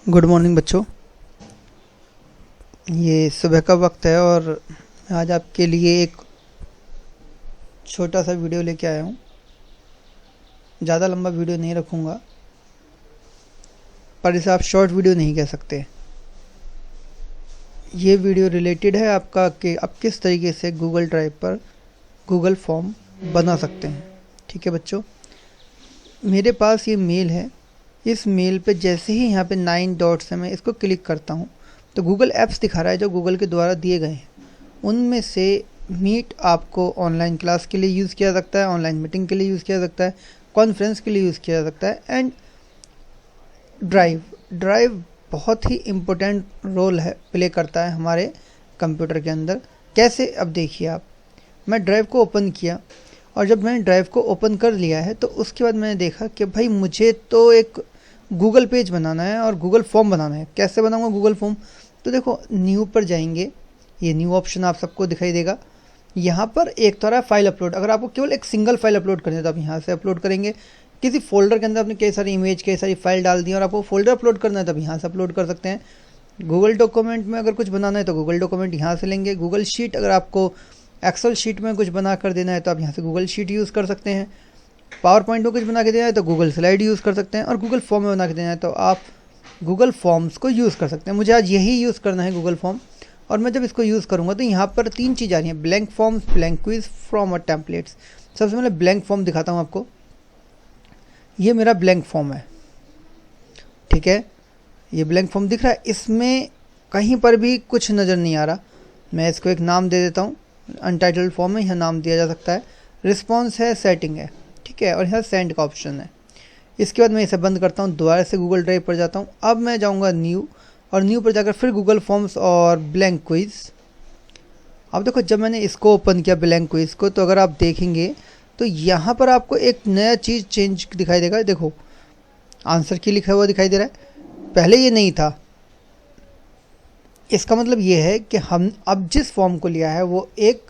Good morning बच्चों। ये सुबह का वक्त है और आज आपके लिए एक छोटा सा वीडियो लेके आया हूँ। ज़्यादा लंबा वीडियो नहीं रखूँगा, पर इसे आप शॉर्ट वीडियो नहीं कह सकते। ये वीडियो रिलेटेड है आपका कि आप किस तरीके से गूगल ड्राइव पर गूगल फॉर्म बना सकते हैं। ठीक है बच्चों, मेरे पास ये मेल है। इस मेल पे जैसे ही यहाँ पे 9 डॉट्स है, मैं इसको क्लिक करता हूँ तो गूगल ऐप्स दिखा रहा है जो गूगल के द्वारा दिए गए हैं। उनमें से मीट आपको ऑनलाइन क्लास के लिए यूज़ किया जा सकता है, ऑनलाइन मीटिंग के लिए यूज़ किया जा सकता है, कॉन्फ्रेंस के लिए यूज़ किया जा सकता है। एंड ड्राइव बहुत ही इम्पोर्टेंट रोल है प्ले करता है हमारे कंप्यूटर के अंदर। कैसे, अब देखिए आप, मैं ड्राइव को ओपन किया और जब मैंने ड्राइव को ओपन कर लिया है तो उसके बाद मैंने देखा कि भाई मुझे तो एक गूगल पेज बनाना है और गूगल फॉर्म बनाना है। कैसे बनाऊंगा गूगल फॉर्म? तो देखो, न्यू पर जाएंगे, ये न्यू ऑप्शन आप सबको दिखाई देगा। यहाँ पर एक तो रहा है फाइल अपलोड। अगर आपको केवल एक सिंगल फाइल अपलोड करनी है तो आप यहाँ से अपलोड करेंगे। किसी फोल्डर के अंदर आपने कई सारी इमेज, कई सारी फाइल डाल दी और आपको फोल्डर अपलोड करना है तो आप यहाँ से अपलोड कर सकते हैं। गूगल डॉक्यूमेंट में अगर कुछ बनाना है तो गूगल डॉक्यूमेंट यहाँ से लेंगे। गूगल शीट, अगर आपको एक्सेल शीट में कुछ बना कर देना है तो आप यहाँ से गूगल शीट यूज़ कर सकते हैं। पावर पॉइंट में कुछ बना के देना है तो गूगल स्लाइड यूज़ कर सकते हैं। और गूगल फॉर्म में बना के देना है तो आप गूगल फॉर्म्स को यूज़ कर सकते हैं। मुझे आज यही यूज़ करना है, गूगल फॉर्म। और मैं जब इसको यूज़ करूँगा तो यहाँ पर 3 चीज़ आ रही हैं: blank forms, blank quiz, from और टेम्पलेट्स। सबसे पहले ब्लैंक फॉर्म दिखाता हूँ आपको। ये मेरा ब्लैंक फॉर्म है, ठीक है। ये ब्लैंक फॉर्म दिख रहा है, इसमें कहीं पर भी कुछ नज़र नहीं आ रहा। मैं इसको एक नाम दे देता हूँ। अनटाइटल्ड फॉर्म में यह नाम दिया जा सकता है। रिस्पॉन्स है, सेटिंग है, ठीक है, और यहाँ सेंड का ऑप्शन है। इसके बाद मैं इसे बंद करता हूँ, दोबारा से गूगल ड्राइव पर जाता हूँ। अब मैं जाऊँगा न्यू, और न्यू पर जाकर फिर गूगल फॉर्म्स और ब्लैंक क्विज। अब देखो, जब मैंने इसको ओपन किया ब्लैंक क्विज को, तो अगर आप देखेंगे तो यहाँ पर आपको एक नया चीज़ चेंज दिखाई देगा। देखो, आंसर की लिखा हुआ दिखाई दे रहा है, पहले ये नहीं था। इसका मतलब ये है कि हम अब जिस फॉर्म को लिया है वो एक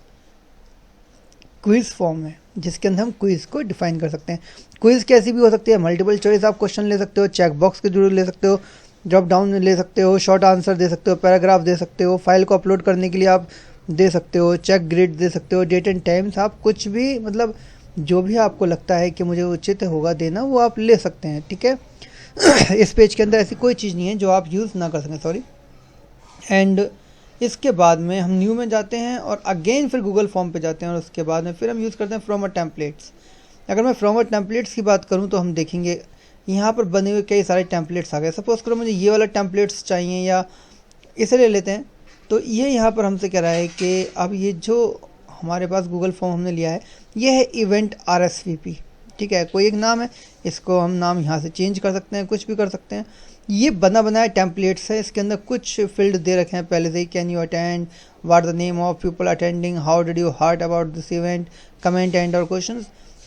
क्विज फॉर्म है, जिसके अंदर हम क्विज को डिफाइन कर सकते हैं। क्विज कैसी भी हो सकती है, मल्टीपल चॉइस आप क्वेश्चन ले सकते हो, चेक बॉक्स के जरूर ले सकते हो, ड्रॉप डाउन में ले सकते हो, शॉर्ट आंसर दे सकते हो, पैराग्राफ दे सकते हो, फाइल को अपलोड करने के लिए आप दे सकते हो, चेक ग्रिड दे सकते हो, डेट एंड टाइम्स, आप कुछ भी, मतलब जो भी आपको लगता है कि मुझे उचित होगा देना, वो आप ले सकते हैं, ठीक है। इस पेज के अंदर ऐसी कोई चीज़ नहीं है जो आप यूज़ ना कर सकें, सॉरी। एंड इसके बाद में हम न्यू में जाते हैं और अगेन फिर गूगल फॉर्म पे जाते हैं, और उसके बाद में फिर हम यूज़ करते हैं फ्रॉम टेम्पलेट्स। अगर मैं फ्रॉम टेम्पलेट्स की बात करूं तो हम देखेंगे यहाँ पर बने हुए कई सारे टेम्पलेट्स आ गए। सपोज करो मुझे ये वाला टेम्पलेट्स चाहिए, या इसे ले लेते हैं। तो ये यहाँ पर हमसे कह रहा है कि अब ये जो हमारे पास गूगल फॉर्म हमने लिया है, ये है इवेंट RSVP, ठीक है। कोई एक नाम है, इसको हम नाम यहाँ से चेंज कर सकते हैं, कुछ भी कर सकते हैं। ये बना बनाया टेम्पलेट्स है, इसके अंदर कुछ फील्ड दे रखे हैं पहले से ही। Can you attend, what the name of people attending, how did you heard about this event, comment and और क्वेश्चंस,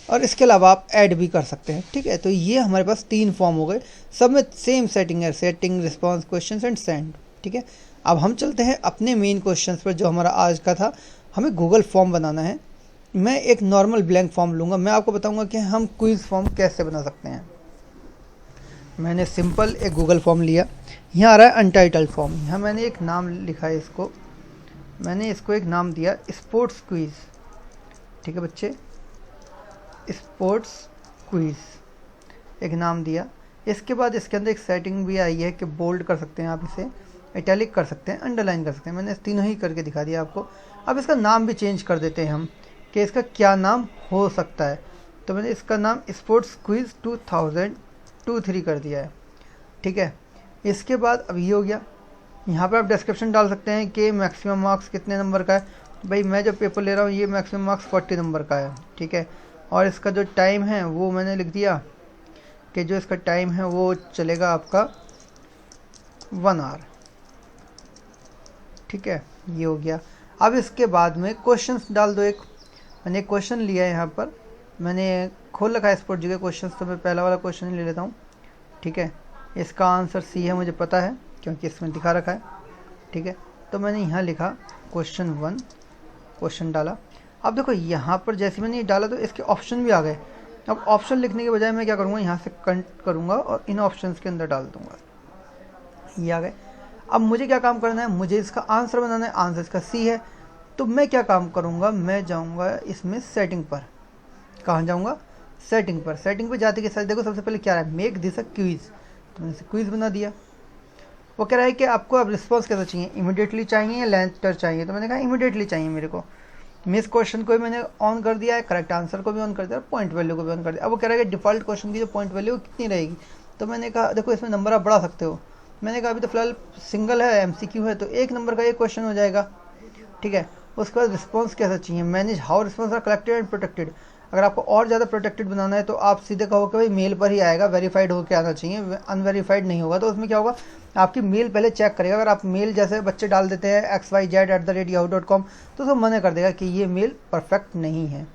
और इसके अलावा आप ऐड भी कर सकते हैं, ठीक है। तो ये हमारे पास 3 फॉर्म हो गए, सब में सेम सेटिंग है: setting, response, questions and send, ठीक है। अब हम चलते हैं अपने मेन क्वेश्चंस पर, जो हमारा आज का था। हमें गूगल फॉर्म बनाना है। मैं एक नॉर्मल ब्लैंक फॉर्म लूँगा। मैं आपको बताऊँगा कि हम क्विज फॉर्म कैसे बना सकते हैं। मैंने सिंपल एक गूगल फॉर्म लिया। यहाँ आ रहा है अनटाइटल्ड फॉर्म। यहाँ मैंने एक नाम लिखा है, इसको मैंने इसको एक नाम दिया स्पोर्ट्स क्विज, ठीक है बच्चे, स्पोर्ट्स क्विज एक नाम दिया। इसके बाद इसके अंदर एक सेटिंग भी आई है कि बोल्ड कर सकते हैं आप, इसे इटैलिक कर सकते हैं, अंडरलाइन कर सकते हैं। मैंने तीनों ही करके दिखा दिया आपको। अब इसका नाम भी चेंज कर देते हैं हम कि इसका क्या नाम हो सकता है। तो मैंने इसका नाम स्पोर्ट्स क्विज 2023 कर दिया है, ठीक है। इसके बाद अब ये हो गया। यहाँ पर आप डिस्क्रिप्शन डाल सकते हैं कि मैक्सिमम मार्क्स कितने नंबर का है। भाई मैं जब पेपर ले रहा हूँ, ये मैक्सिमम मार्क्स 40 नंबर का है, ठीक है। और इसका जो टाइम है वो मैंने लिख दिया कि जो इसका टाइम है वो चलेगा आपका 1 आवर, ठीक है। ये हो गया। अब इसके बाद में क्वेश्चंस डाल दो। एक मैंने एक क्वेश्चन लिया है, यहाँ पर मैंने खोल रखा है स्पोर्ट जी के क्वेश्चन, तो मैं पहला वाला क्वेश्चन ले लेता हूँ, ठीक है। इसका आंसर C है, मुझे पता है क्योंकि इसमें दिखा रखा है, ठीक है। तो मैंने यहाँ लिखा क्वेश्चन 1, क्वेश्चन डाला। अब देखो, यहाँ पर जैसे मैंने ये डाला तो इसके ऑप्शन भी आ गए। अब ऑप्शन लिखने के बजाय मैं क्या करूँगा, यहाँ से कट करूँगा और इन ऑप्शंस के अंदर डाल दूँगा। ये आ गए। अब मुझे क्या काम करना है, मुझे इसका आंसर बनाना है, आंसर इसका सी है। तो मैं क्या काम करूँगा, मैं जाऊँगा इसमें सेटिंग पर। कहाँ जाऊँगा, सेटिंग पर। सेटिंग पर जाते के साथ देखो सबसे पहले क्या है, मेक दिस अ क्विज़। तो मैंने क्विज़ बना दिया। वो कह रहा है कि आपको अब रिस्पॉन्स कैसा चाहिए, इमीडिएटली चाहिए या लेटर चाहिए। तो मैंने कहा इमीडिएटली चाहिए मेरे को। मिस क्वेश्चन को भी मैंने ऑन कर दिया है, करेक्ट आंसर को भी ऑन कर दिया, पॉइंट वैल्यू को भी ऑन कर दिया। अब वो कह रहा है कि डिफ़ॉल्ट क्वेश्चन की जो पॉइंट वैल्यू कितनी रहेगी। तो मैंने कहा देखो इसमें नंबर आप बढ़ा सकते हो। मैंने कहा अभी तो फिलहाल सिंगल है, MCQ है, तो 1 नंबर का एक क्वेश्चन हो जाएगा। ठीक है। उसके बाद रिस्पॉन्स कैसा चाहिए, manage how response are collected and protected. अगर आपको और ज़्यादा प्रोटेक्टेड बनाना है तो आप सीधे कहो कि भाई मेल पर ही आएगा, वेरीफाइड होकर आना चाहिए, अनवेरीफाइड नहीं होगा। तो उसमें क्या होगा, आपकी मेल पहले चेक करेगा। अगर आप मेल जैसे बच्चे डाल देते हैं xyz@yahoo.com, तो उसको मना कर देगा कि ये मेल परफेक्ट नहीं है।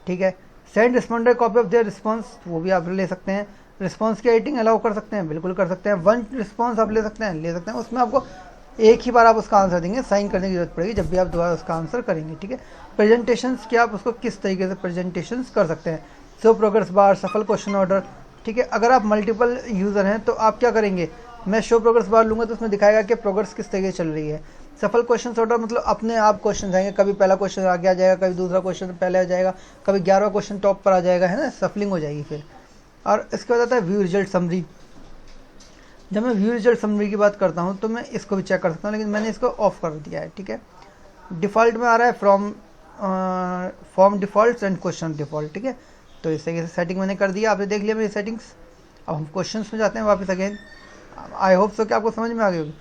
ठीक है। Send responder copy of their response, वो भी आप ले सकते हैं। रिस्पॉन्स की एडिटिंग अलाउ कर सकते हैं, बिल्कुल कर सकते हैं। वन रिस्पॉन्स आप ले सकते हैं। उसमें आपको एक ही बार आप उसका आंसर देंगे, साइन करने की जरूरत पड़ेगी जब भी आप दोबारा उसका आंसर करेंगे। ठीक है। प्रेजेंटेशंस क्या, आप उसको किस तरीके से प्रेजेंटेशंस कर सकते हैं, शो प्रोग्रेस बार, सफल क्वेश्चन ऑर्डर। ठीक है। अगर आप मल्टीपल यूज़र हैं तो आप क्या करेंगे, मैं शो प्रोग्रेस बार लूँगा तो उसमें दिखाएगा कि प्रोग्रेस किस तरीके से चल रही है। सफल क्वेश्चन ऑर्डर मतलब अपने आप क्वेश्चन आएंगे, कभी पहला क्वेश्चन आगे आ जाएगा, कभी दूसरा क्वेश्चन पहले आ जाएगा, कभी 11वां क्वेश्चन टॉप पर आ जाएगा, है ना, सफलिंग हो जाएगी फिर। और इसके बाद आता है व्यू रिजल्ट समरी। जब मैं व्यू रिजल्ट समरी की बात करता हूँ तो मैं इसको भी चेक कर सकता हूँ, लेकिन मैंने इसको ऑफ कर दिया है। ठीक है। डिफ़ॉल्ट में आ रहा है form default and question default. ठीक है। तो इस तरीके से सेटिंग मैंने कर दिया, आपने देख लिया मेरी सेटिंग्स। अब हम क्वेश्चंस में जाते हैं वापस अगेन। आई होप सो कि आपको समझ में आ गई होगी।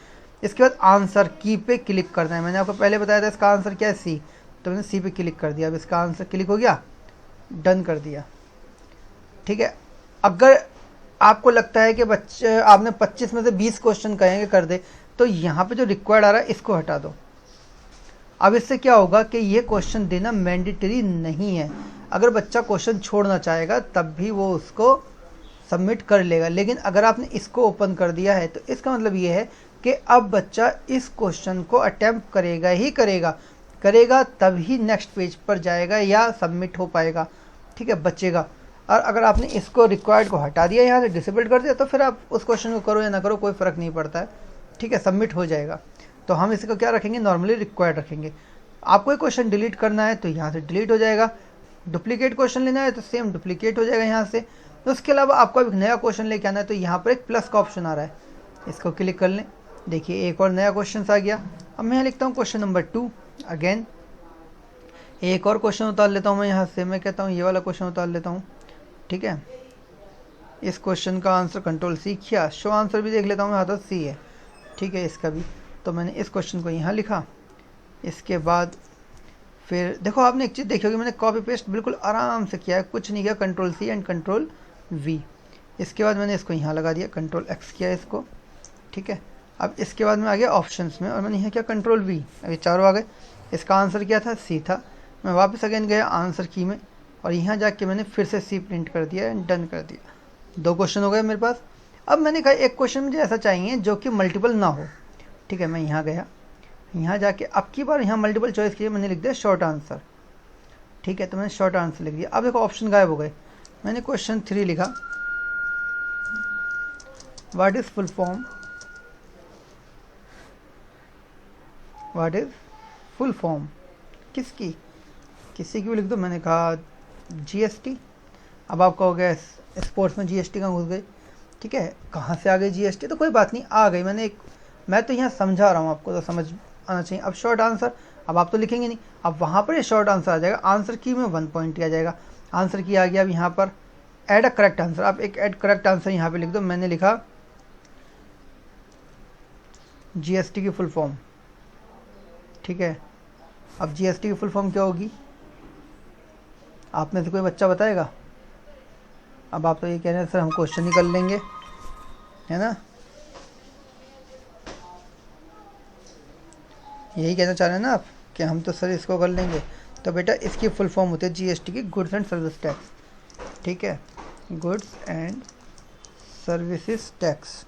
इसके बाद आंसर की पे क्लिक करना है। मैंने आपको पहले बताया था इसका आंसर क्या है, सी। तो मैंने सी पे क्लिक कर दिया। अब इसका आंसर क्लिक हो गया, डन कर दिया। ठीक है। अगर आपको लगता है कि बच्चे आपने 25 में से 20 क्वेश्चन कहेंगे कर दे, तो यहाँ पे जो रिक्वायर्ड आ रहा है इसको हटा दो। अब इससे क्या होगा कि ये क्वेश्चन देना मैंडेटरी नहीं है। अगर बच्चा क्वेश्चन छोड़ना चाहेगा तब भी वो उसको सबमिट कर लेगा, लेकिन अगर आपने इसको ओपन कर दिया है तो इसका मतलब ये है कि अब बच्चा इस क्वेश्चन को अटेम्प्ट करेगा ही करेगा तभी नेक्स्ट पेज पर जाएगा या सबमिट हो पाएगा। ठीक है, बचेगा। और अगर आपने इसको रिक्वायर्ड को हटा दिया, यहाँ से डिसेबल कर दिया, तो फिर आप उस क्वेश्चन को करो या ना करो कोई फ़र्क नहीं पड़ता है। ठीक है, सबमिट हो जाएगा। तो हम इसको क्या रखेंगे, नॉर्मली रिक्वायर्ड रखेंगे। आपको एक क्वेश्चन डिलीट करना है तो यहाँ से डिलीट हो जाएगा। डुप्लीकेट क्वेश्चन लेना है तो सेम डुप्लीकेट हो जाएगा यहाँ से। तो उसके अलावा आपको एक नया क्वेश्चन लेके आना है तो यहाँ पर एक प्लस का ऑप्शन आ रहा है, इसको क्लिक कर लें। देखिए एक और नया क्वेश्चन आ गया। अब मैं यहाँ लिखता हूँ क्वेश्चन नंबर 2। अगेन एक और क्वेश्चन उतार लेता हूँ मैं यहाँ से। मैं कहता हूँ ये वाला क्वेश्चन उतार लेता हूँ। ठीक है, इस क्वेश्चन का आंसर कंट्रोल सी किया। शो आंसर भी देख लेता हूँ, यहाँ तो सी है। ठीक है, इसका भी। तो मैंने इस क्वेश्चन को यहाँ लिखा। इसके बाद फिर देखो आपने एक चीज़ देखी होगी, मैंने कॉपी पेस्ट बिल्कुल आराम से किया है, कुछ नहीं किया। Control C and control V. इसके बाद मैंने इसको यहाँ लगा दिया, कंट्रोल एक्स किया इसको। ठीक है, अब इसके बाद मैं आ गया ऑप्शंस में और मैंने यहाँ किया कंट्रोल वी। अभी चारों आ गए। इसका आंसर क्या था, सी था। मैं वापस अगेन गया आंसर की में और यहाँ जाके मैंने फिर से सी प्रिंट कर दिया एंड डन कर दिया। 2 क्वेश्चन हो गए मेरे पास। अब मैंने कहा एक क्वेश्चन मुझे ऐसा चाहिए जो कि मल्टीपल ना हो। ठीक है, मैं यहाँ गया, यहाँ जाके अब की बार यहाँ मल्टीपल चॉइस की मैंने लिख दिया शॉर्ट आंसर। ठीक है, तो मैंने शॉर्ट आंसर लिख दिया। अब देखो ऑप्शन गायब हो गए। मैंने क्वेश्चन 3 लिखा, what is full form, what is full form किसकी, किसी की भी लिख दो। मैंने कहा GST। अब आप कहोगे स्पोर्ट्स में GST कहाँ घुस गई। ठीक है, कहाँ से आ गई GST, तो कोई बात नहीं, आ गई। मैं तो यहाँ समझा रहा हूँ आपको, तो समझ आना चाहिए। अब शॉर्ट आंसर, अब आप तो लिखेंगे नहीं, अब वहाँ पर ये शॉर्ट आंसर आ जाएगा। आंसर की में 1 पॉइंट आ जाएगा। आंसर की आ गया। अब यहाँ पर ऐड अ करेक्ट आंसर, आप एक ऐड करेक्ट आंसर यहाँ पे लिख दो। मैंने लिखा GST की फुल फॉर्म। ठीक है, अब GST की फुल फॉर्म क्या होगी, आप में से कोई बच्चा बताएगा। अब आप तो ये कह रहे हैं सर हम क्वेश्चन ही कर लेंगे, है ना, यही कहना चाह रहे हैं ना आप कि हम तो सर इसको कर लेंगे। तो बेटा इसकी फुल फॉर्म होती है GST की, गुड्स एंड सर्विस टैक्स। ठीक है, गुड्स एंड सर्विसेज टैक्स।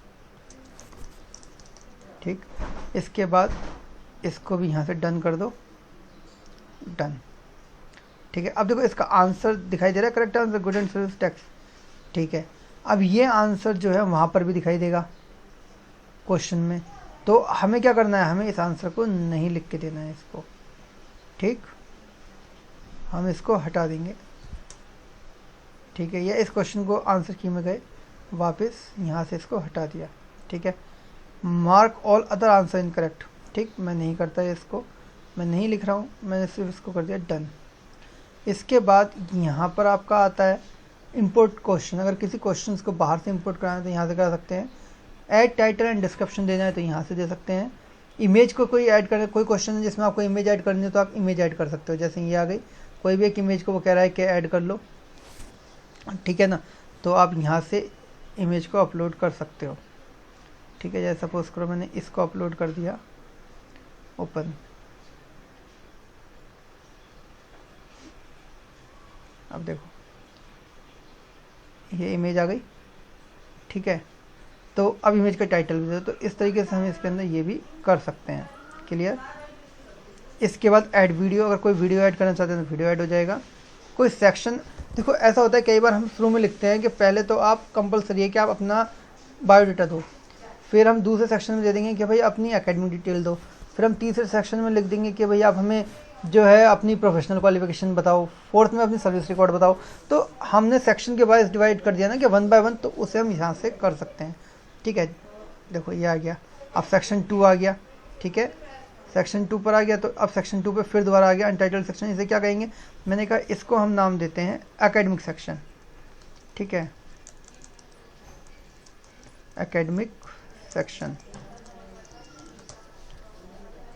ठीक, इसके बाद इसको भी यहाँ से डन कर दो, डन। ठीक है, अब देखो इसका आंसर दिखाई दे रहा है, correct answer good and service tax. ठीक है, अब ये आंसर जो है वहाँ पर भी दिखाई देगा। क्वेश्चन में। तो हमें क्या करना है, हमें इस आंसर को नहीं लिख के देना है इसको, ठीक, हम इसको हटा देंगे, ठीक है। या इस क्वेश्चन को आंसर की में गए वापस यहाँ से इसको हटा दिया, ठीक है। Mark all other answer incorrect, ठीक, मैं नहीं करता है इसको, मैं नहीं लिख रहा हूँ, मैंने सिर्फ इसको कर दिया डन। इसके बाद यहाँ पर आपका आता है इंपोर्ट क्वेश्चन। अगर किसी क्वेश्चन को बाहर से इंपोर्ट कराना है तो यहाँ से कर सकते हैं। ऐड टाइटल एंड डिस्क्रिप्शन देना है तो यहाँ से दे सकते हैं। इमेज को कोई ऐड करना, कोई क्वेश्चन है जिसमें आपको इमेज ऐड करनी है तो आप इमेज ऐड कर सकते हो, जैसे ये आ गई, कोई भी एक इमेज को वो कह रहा है कि ऐड कर लो, ठीक है ना, तो आप यहाँ से इमेज को अपलोड कर सकते हो, ठीक है। जैसे सपोज करो मैंने इसको अपलोड कर दिया, ओपन, अब देखो ये इमेज आ गई, ठीक है। तो अब इमेज का टाइटल भी दे, तो इस तरीके से हम इसके अंदर ये भी कर सकते हैं, क्लियर। इसके बाद ऐड वीडियो, अगर कोई वीडियो ऐड करना चाहते हैं तो वीडियो ऐड हो जाएगा। कोई सेक्शन, देखो ऐसा होता है कई बार हम शुरू में लिखते हैं कि पहले तो आप कंपलसरी है कि आप अपना बायोडाटा दो, फिर हम दूसरे सेक्शन में दे देंगे कि भाई अपनी एकेडमिक डिटेल दो, फिर हम तीसरे सेक्शन में लिख देंगे कि भाई आप हमें जो है अपनी प्रोफेशनल क्वालिफिकेशन बताओ, फोर्थ में अपनी सर्विस रिकॉर्ड बताओ। तो हमने सेक्शन के वाइज डिवाइड कर दिया ना कि 1 बाय 1, तो उसे हम यहाँ से कर सकते हैं, ठीक है। देखो ये आ गया, अब सेक्शन 2 आ गया, ठीक है, सेक्शन 2 पर आ गया। तो अब सेक्शन 2 पे फिर दोबारा आ गया अनटाइटल्ड सेक्शन, इसे क्या कहेंगे, मैंने कहा इसको हम नाम देते हैं एकेडमिक सेक्शन, ठीक है, एकेडमिक सेक्शन।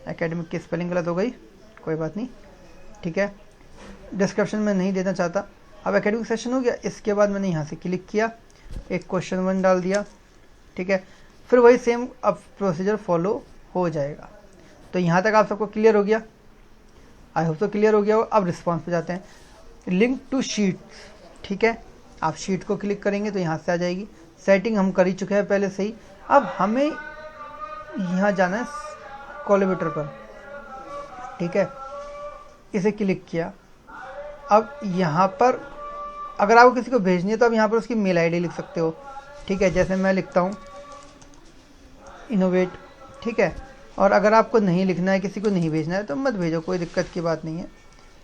एकेडमिक की स्पेलिंग गलत हो गई, कोई बात नहीं, ठीक है। डिस्क्रिप्शन में नहीं देना चाहता। अब एकेडमिक सेशन हो गया, इसके बाद मैंने यहाँ से क्लिक किया, एक क्वेश्चन 1 डाल दिया, ठीक है। फिर वही सेम अब प्रोसीजर फॉलो हो जाएगा। तो यहाँ तक आप सबको क्लियर हो गया, आई होप तो क्लियर हो गया हो। अब रिस्पॉन्स पे जाते हैं, लिंक टू शीट्स, ठीक है। आप शीट को क्लिक करेंगे तो यहाँ से आ जाएगी। सेटिंग हम कर ही चुके हैं पहले से ही। अब हमें यहाँ जाना है कोलैबोरेटर पर, ठीक है, इसे क्लिक किया। अब यहाँ पर अगर आपको किसी को भेजनी है तो आप यहाँ पर उसकी मेल आईडी लिख सकते हो, ठीक है। जैसे मैं लिखता हूँ इनोवेट, ठीक है। और अगर आपको नहीं लिखना है, किसी को नहीं भेजना है तो मत भेजो, कोई दिक्कत की बात नहीं है,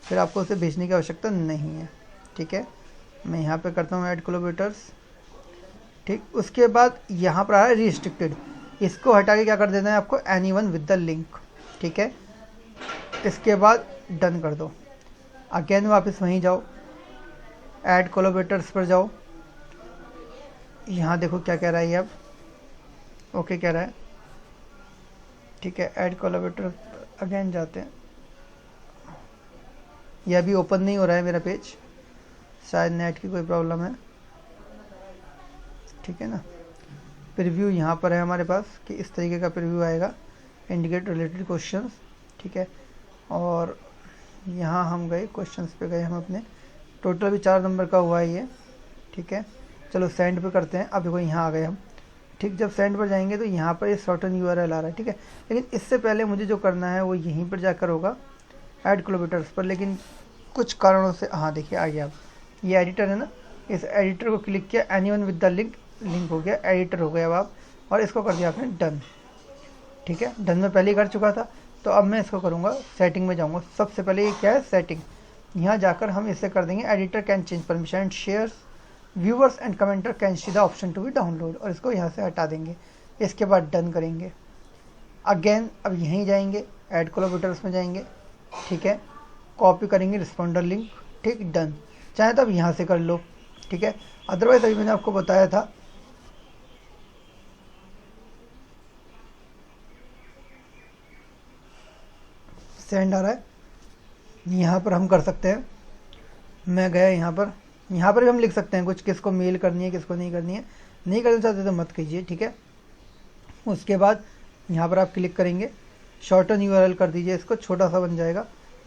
फिर आपको उसे भेजने की आवश्यकता नहीं है, ठीक है। मैं यहाँ पे करता हूँ ऐड कोलैबोरेटर्स, ठीक। उसके बाद यहाँ पर आ रहा है रिस्ट्रिक्टेड, इसको हटा के क्या कर देना है आपको, एनीवन विद द लिंक, ठीक है। इसके बाद डन कर दो। अगेन वापस वहीं जाओ, ऐड कोलैबोरेटर्स पर जाओ, यहाँ देखो क्या कह रहा है ये, अब ओके कह रहा है, ठीक है। ऐड कोलैबोरेटर अगेन जाते हैं, यह अभी ओपन नहीं हो रहा है मेरा पेज, शायद नेट की कोई प्रॉब्लम है, ठीक है ना। प्रीव्यू यहाँ पर है हमारे पास कि इस तरीके का प्रीव्यू आएगा, इंडिकेट रिलेटेड क्वेश्चंस, ठीक है। और यहाँ हम गए क्वेश्चंस पे गए हम अपने, टोटल भी 4 नंबर का हुआ है ये, ठीक है। चलो सेंड पे करते हैं। अब देखो यहाँ आ गए हम, ठीक। जब सेंड पर जाएंगे तो यहाँ पर ये शॉर्टन यूआरएल आ रहा है, ठीक है। लेकिन इससे पहले मुझे जो करना है वो यहीं पर जाकर होगा ऐड कोलैबोरेटर्स पर, लेकिन कुछ कारणों से, हाँ देखिए आ गया, अब ये एडिटर है ना, इस एडिटर को क्लिक किया, anyone with the link, link हो गया, एडिटर हो गया अब आप, और इसको कर दिया आपने डन, ठीक है। डन में पहले ही कर चुका था, तो अब मैं इसको करूँगा, सेटिंग में जाऊँगा। सबसे पहले ये क्या है, सेटिंग, यहाँ जाकर हम इसे कर देंगे editor can change permission and share, viewers and commenter can see the option to be download, और इसको यहाँ से हटा देंगे। इसके बाद डन करेंगे। अगेन अब यहीं जाएंगे, ऐड कोलैबोरेटर्स में जाएंगे, ठीक है, कॉपी करेंगे रिस्पॉन्डर लिंक, ठीक, डन। चाहे तो अब यहाँ से कर लो, ठीक है। अदरवाइज अभी मैंने आपको बताया था सेंड आ रहा है, यहाँ पर हम कर सकते हैं। मैं गया यहाँ पर भी हम लिख सकते हैं कुछ, किसको मेल करनी है, किसको नहीं करनी है। नहीं करना चाहते तो मत कीजिए, ठीक है। उसके बाद यहाँ पर आप क्लिक करेंगे, शॉर्टन यूआरएल कर दीजिए, इसको छोटा सा बन जाएगा,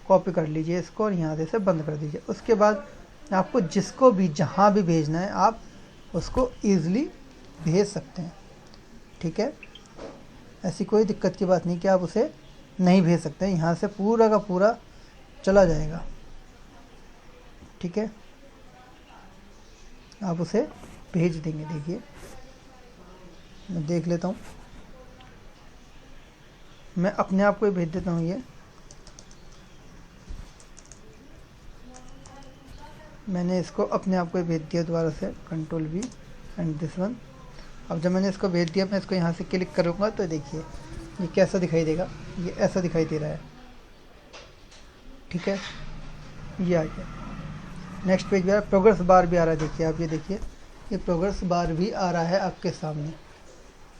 कॉपी कर लीजिए इसको और यहाँ से बंद कर दीजिए। उसके बाद आपको जिसको भी जहाँ भी भेजना है आप उसको ईज़िली भेज सकते हैं, ठीक है। ऐसी कोई दिक्कत की बात नहीं कि आप उसे नहीं भेज सकते हैं, यहाँ से पूरा का पूरा चला जाएगा, ठीक है। आप उसे भेज देंगे। देखिए मैं देख लेता हूँ, मैं अपने आप को ही भेज देता हूँ ये। मैंने इसको अपने आप को ही भेज दिया दोबारा से, control we and this one. अब जब मैंने इसको भेज दिया, मैं इसको यहाँ से क्लिक करूँगा तो देखिए ये कैसा दिखाई देगा, ये ऐसा दिखाई दे रहा है। ठीक है, ये आ गया। नेक्स्ट पेज भी आ रहा है, प्रोग्रेस बार भी आ रहा है। देखिए आप, ये देखिए ये प्रोग्रेस बार भी आ रहा है आपके सामने।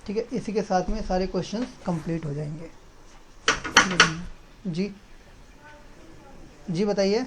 ठीक है, इसी के साथ में सारे क्वेश्चंस कंप्लीट हो जाएंगे। जी जी बताइए।